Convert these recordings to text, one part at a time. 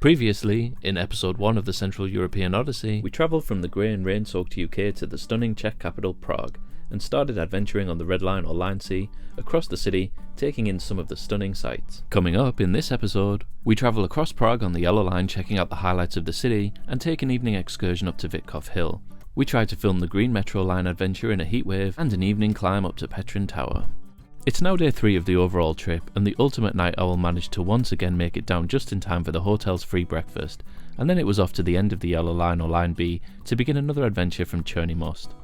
Previously, in episode 1 of the Central European Odyssey, we travelled from the grey and rain-soaked UK to the stunning Czech capital Prague, and started adventuring on the Red Line or Line C, across the city, taking in some of the stunning sights. Coming up in this episode, we travel across Prague on the Yellow Line checking out the highlights of the city, and take an evening excursion up to Vitkov Hill. We try to film the Green Metro Line adventure in a heatwave, and an evening climb up to Petrin Tower. It's now day 3 of the overall trip, and the ultimate night owl managed to once again make it down just in time for the hotel's free breakfast, and then it was off to the end of the Yellow Line or Line B to begin another adventure from Cherny Most.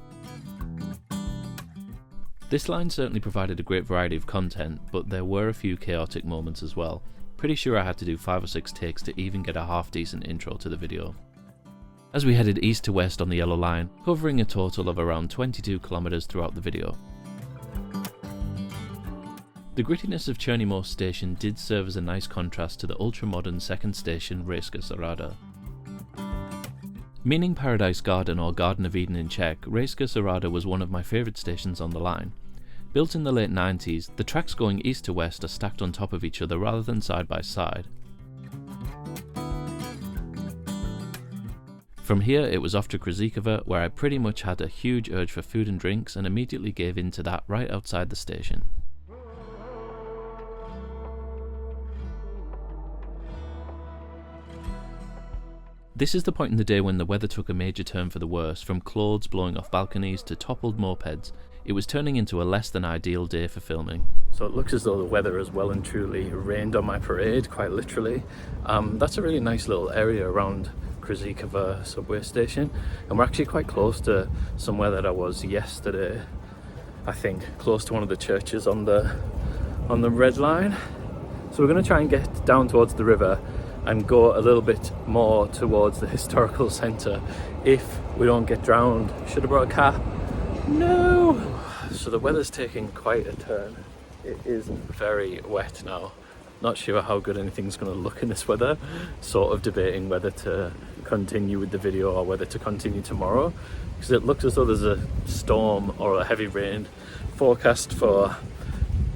This line certainly provided a great variety of content, but there were a few chaotic moments as well. Pretty sure I had to do 5 or 6 takes to even get a half decent intro to the video. As we headed east to west on the Yellow Line, covering a total of around 22 kilometers throughout the video. The grittiness of Cherny Most station did serve as a nice contrast to the ultra-modern second station Rajská Zahrada. Meaning Paradise Garden or Garden of Eden in Czech, Rajská Zahrada was one of my favourite stations on the line. Built in the late 90s, the tracks going east to west are stacked on top of each other rather than side by side. From here it was off to Krzykowa, where I pretty much had a huge urge for food and drinks and immediately gave in to that right outside the station. This is the point in the day when the weather took a major turn for the worse, from clothes blowing off balconies to toppled mopeds. It was turning into a less than ideal day for filming. So it looks as though the weather has well and truly rained on my parade, quite literally. That's a really nice little area around Krzykowa subway station, and we're actually quite close to somewhere that I was yesterday, I think, close to one of the churches on the Red Line. So we're going to try and get down towards the river and go a little bit more towards the historical centre if we don't get drowned. Should have brought a cap. No! So the weather's taking quite a turn. It is very wet now. Not sure how good anything's going to look in this weather. Sort of debating whether to continue with the video or whether to continue tomorrow, because it looks as though there's a storm or a heavy rain forecast for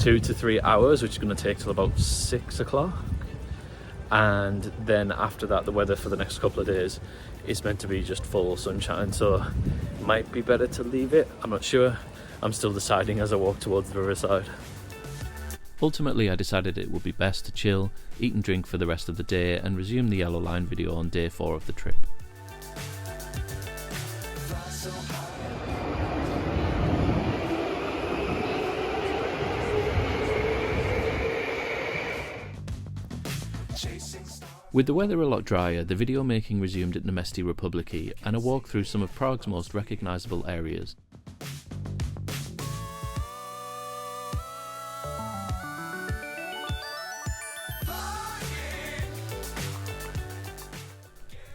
2 to 3 hours, which is going to take till about 6 o'clock. And then after that, the weather for the next couple of days is meant to be just full sunshine, so it might be better to leave it. I'm not sure. I'm still deciding as I walk towards the riverside. Ultimately, I decided it would be best to chill, eat and drink for the rest of the day, and resume the Yellow Line video on day 4 of the trip. With the weather a lot drier, the video making resumed at Náměstí Republiky and a walk through some of Prague's most recognisable areas.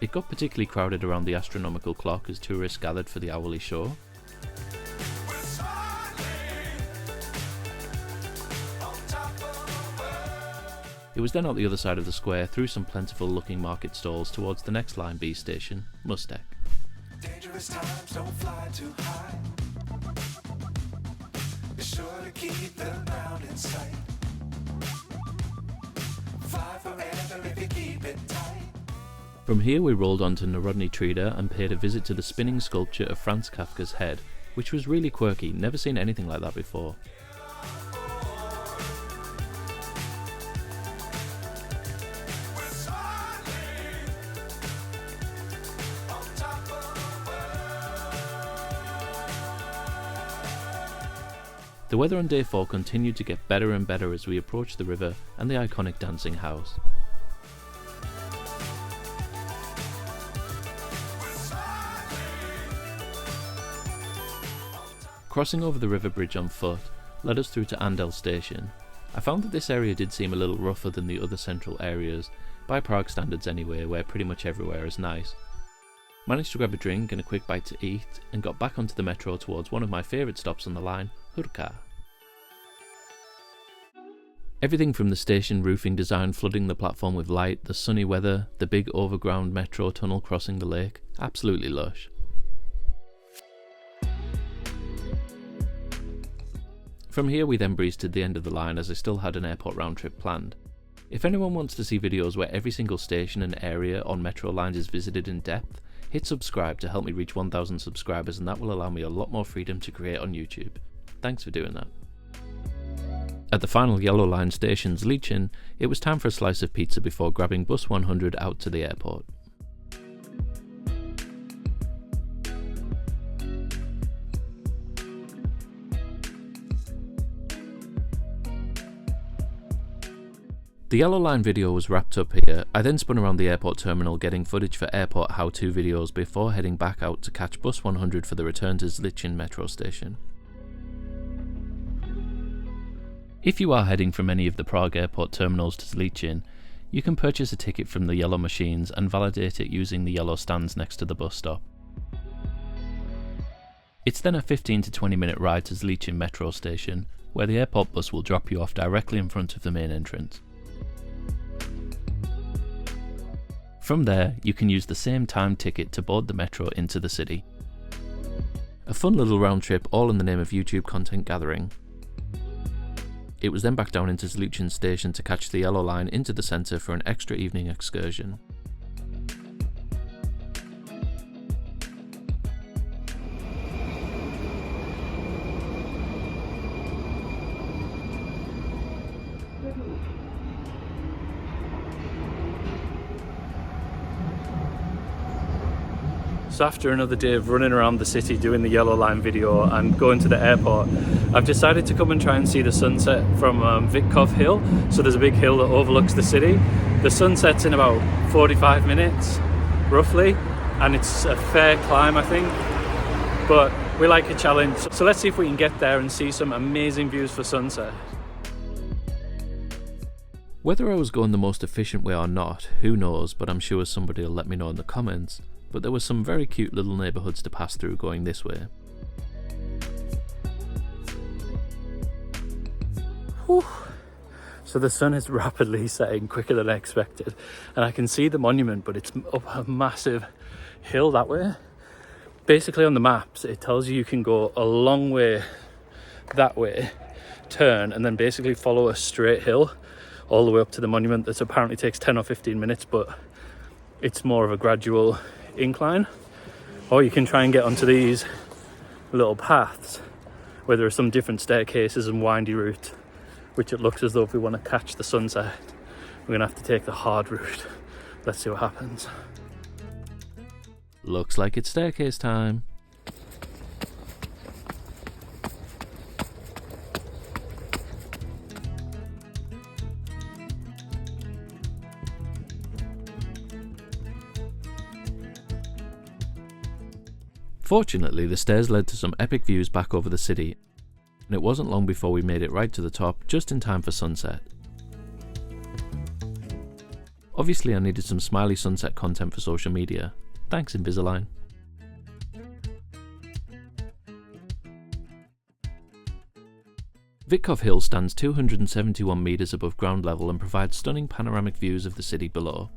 It got particularly crowded around the astronomical clock as tourists gathered for the hourly show. It was then out the other side of the square through some plentiful looking market stalls towards the next Line B station, Mustek. Dangerous times, don't fly too high. Be sure to keep the ground in sight. Fly forever if you keep it tight. From here we rolled on to Národní Třída and paid a visit to the spinning sculpture of Franz Kafka's head, which was really quirky, never seen anything like that before. The weather on day 4 continued to get better and better as we approached the river and the iconic dancing house. Crossing over the river bridge on foot led us through to Andel station. I found that this area did seem a little rougher than the other central areas, by Prague standards anyway, where pretty much everywhere is nice. Managed to grab a drink and a quick bite to eat, and got back onto the metro towards one of my favourite stops on the line, Hurka. Everything from the station roofing design flooding the platform with light, the sunny weather, the big overground metro tunnel crossing the lake, absolutely lush. From here we then breezed to the end of the line as I still had an airport round trip planned. If anyone wants to see videos where every single station and area on metro lines is visited in depth, hit subscribe to help me reach 1,000 subscribers, and that will allow me a lot more freedom to create on YouTube. Thanks for doing that. At the final Yellow Line station, Zlicin, it was time for a slice of pizza before grabbing bus 100 out to the airport. The Yellow Line video was wrapped up here. I then spun around the airport terminal getting footage for airport how-to videos before heading back out to catch bus 100 for the return to Zlicin metro station. If you are heading from any of the Prague Airport terminals to Zlicin, you can purchase a ticket from the yellow machines and validate it using the yellow stands next to the bus stop. It's then a 15 to 20 minute ride to Zlicin metro station, where the airport bus will drop you off directly in front of the main entrance. From there, you can use the same time ticket to board the metro into the city. A fun little round trip, all in the name of YouTube content gathering. It was then back down into Zlicin station to catch the Yellow Line into the centre for an extra evening excursion. So after another day of running around the city doing the Yellow Line video and going to the airport, I've decided to come and try and see the sunset from Vitkov Hill. So there's a big hill that overlooks the city. The sunset's in about 45 minutes, roughly, and it's a fair climb, I think. But we like a challenge, so let's see if we can get there and see some amazing views for sunset. Whether I was going the most efficient way or not, who knows, but I'm sure somebody will let me know in the comments. But there were some very cute little neighbourhoods to pass through going this way. Whew. So the sun is rapidly setting quicker than I expected, and I can see the monument, but it's up a massive hill that way. Basically on the maps it tells you can go a long way that way, turn, and then basically follow a straight hill all the way up to the monument. That apparently takes 10 or 15 minutes, but it's more of a gradual incline. Or you can try and get onto these little paths where there are some different staircases and windy routes, which it looks as though if we want to catch the sunset, we're gonna have to take the hard route. Let's see what happens. Looks like it's staircase time. Fortunately, the stairs led to some epic views back over the city, and it wasn't long before we made it right to the top, just in time for sunset. Obviously I needed some smiley sunset content for social media. Thanks, Invisalign. Vitkov Hill stands 271 metres above ground level and provides stunning panoramic views of the city below.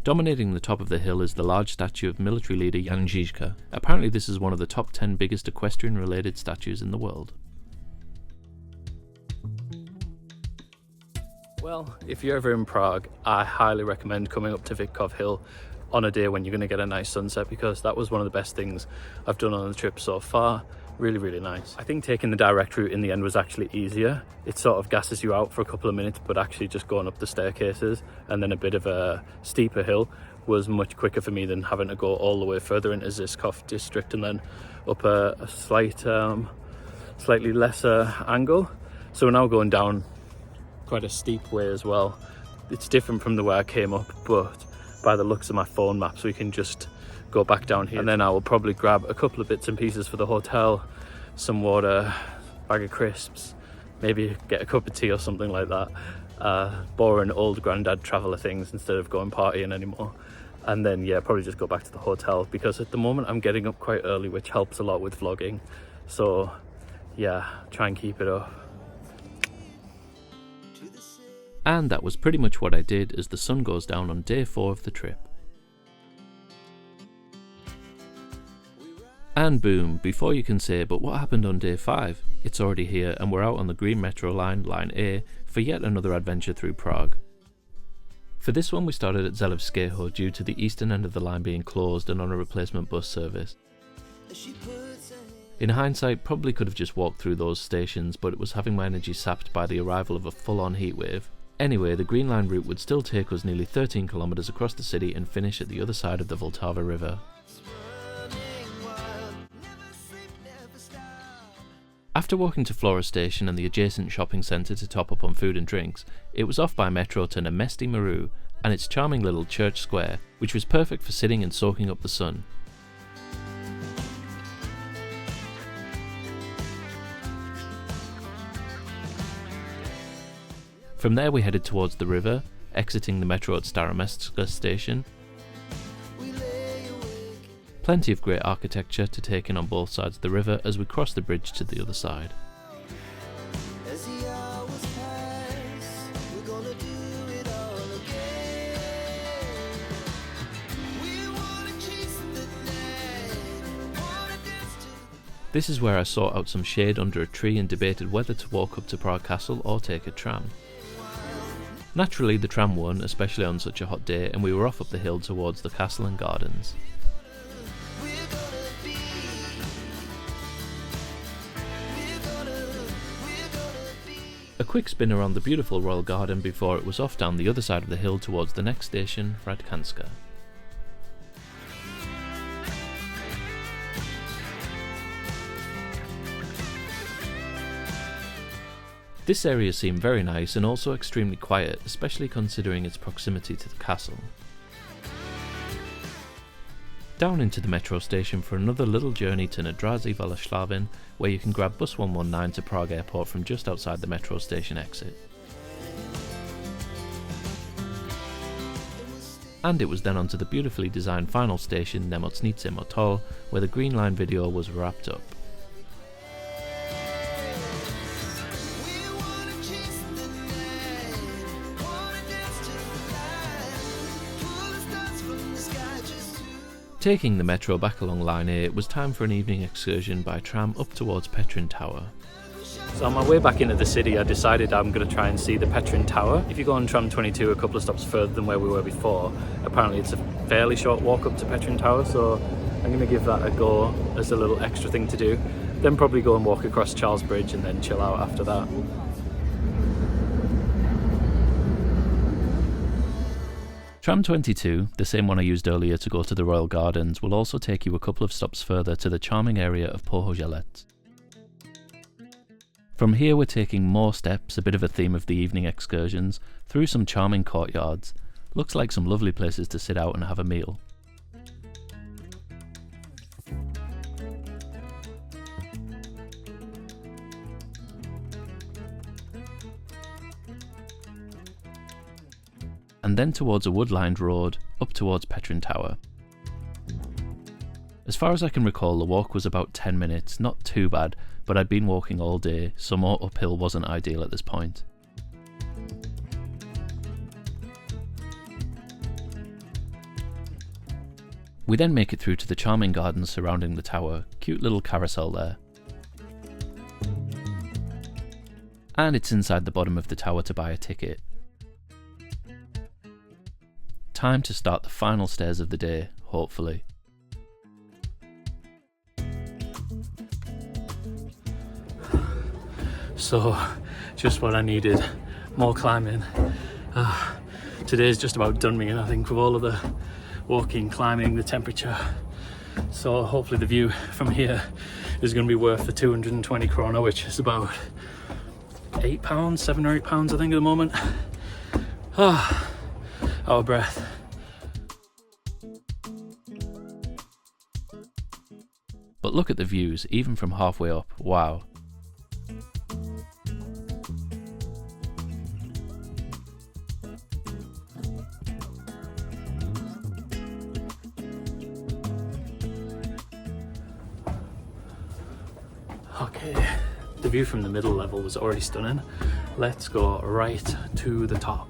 Dominating the top of the hill is the large statue of military leader Jan Žižka. Apparently this is one of the top 10 biggest equestrian related statues in the world. Well, if you're ever in Prague, I highly recommend coming up to Vitkov Hill on a day when you're going to get a nice sunset, because that was one of the best things I've done on the trip so far. Really nice. I think taking the direct route in the end was actually easier. It sort of gasses you out for a couple of minutes, but actually just going up the staircases and then a bit of a steeper hill was much quicker for me than having to go all the way further into Zlicin district and then up a slightly lesser angle. So we're now going down quite a steep way as well. It's different from the way I came up, but by the looks of my phone maps we can just go back down here, and then I will probably grab a couple of bits and pieces for the hotel, some water, bag of crisps, maybe get a cup of tea or something like that. Boring old granddad traveller things instead of going partying anymore. And then yeah, probably just go back to the hotel, because at the moment I'm getting up quite early, which helps a lot with vlogging. So yeah, try and keep it up. And that was pretty much what I did as the sun goes down on day 4 of the trip. And boom, before you can say, but what happened on day 5? It's already here, and we're out on the green metro line, line A, for yet another adventure through Prague. For this one we started at Zlicin due to the eastern end of the line being closed and on a replacement bus service. In hindsight, probably could have just walked through those stations, but it was having my energy sapped by the arrival of a full-on heatwave. Anyway, the Green Line route would still take us nearly 13 kilometers across the city and finish at the other side of the Vltava River. After walking to Flora Station and the adjacent shopping centre to top up on food and drinks, it was off by metro to Nemesti Maru and its charming little church square, which was perfect for sitting and soaking up the sun. From there we headed towards the river, exiting the metro at Staromestska station. Plenty of great architecture to take in on both sides of the river as we crossed the bridge to the other side. This is where I sought out some shade under a tree and debated whether to walk up to Prague Castle or take a tram. Naturally the tram won, especially on such a hot day, and we were off up the hill towards the castle and gardens. A quick spin around the beautiful royal garden before it was off down the other side of the hill towards the next station, Radkanska. This area seemed very nice and also extremely quiet, especially considering its proximity to the castle. Down into the metro station for another little journey to Nadrazy Valashlavin, where you can grab bus 119 to Prague Airport from just outside the metro station exit. And it was then onto the beautifully designed final station Nemocnice Motol, where the Green Line video was wrapped up. Taking the metro back along line A, it was time for an evening excursion by tram up towards Petrin Tower. So on my way back into the city I decided I'm going to try and see the Petrin Tower. If you go on tram 22 a couple of stops further than where we were before, apparently it's a fairly short walk up to Petrin Tower, so I'm going to give that a go as a little extra thing to do. Then probably go and walk across Charles Bridge and then chill out after that. Tram 22, the same one I used earlier to go to the Royal Gardens, will also take you a couple of stops further to the charming area of Pohoželec. From here we're taking more steps, a bit of a theme of the evening excursions, through some charming courtyards. Looks like some lovely places to sit out and have a meal. And then towards a wood-lined road, up towards Petrin Tower. As far as I can recall, the walk was about 10 minutes, not too bad, but I'd been walking all day, so more uphill wasn't ideal at this point. We then make it through to the charming gardens surrounding the tower, cute little carousel there. And it's inside the bottom of the tower to buy a ticket. Time to start the final stairs of the day, hopefully. So, just what I needed, more climbing. Today's just about done me, and I think with all of the walking, climbing, the temperature. So hopefully the view from here is going to be worth the 220 krona, which is about £8, £7 or £8 I think at the moment. Out of breath. But look at the views, even from halfway up, wow. Okay, the view from the middle level was already stunning. Let's go right to the top.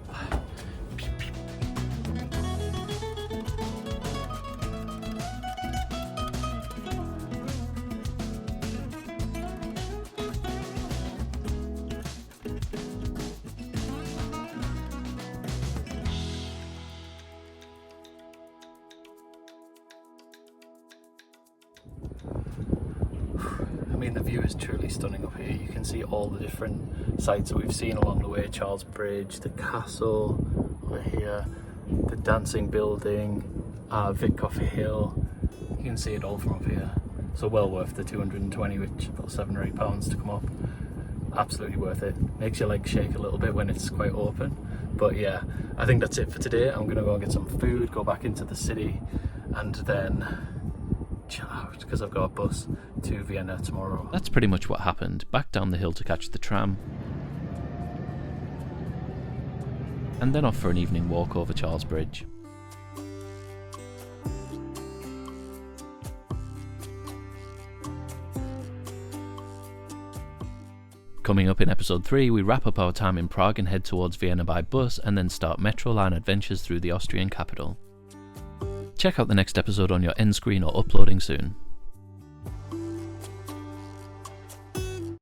mean, the view is truly stunning up here. You can see all the different sites that we've seen along the way. Charles Bridge, the castle over here, the dancing building, Vitkov Hill. You can see it all from up here. So well worth the 220, which about £7 or £8 to come up. Absolutely worth it. Makes your legs shake a little bit when it's quite open. But yeah, I think that's it for today. I'm gonna go and get some food, go back into the city, and then chill out because I've got a bus to Vienna tomorrow. That's pretty much what happened. Back down the hill to catch the tram, and then off for an evening walk over Charles Bridge. Coming up in episode 3, we wrap up our time in Prague and head towards Vienna by bus, and then start metro line adventures through the Austrian capital. Check out the next episode on your end screen or uploading soon.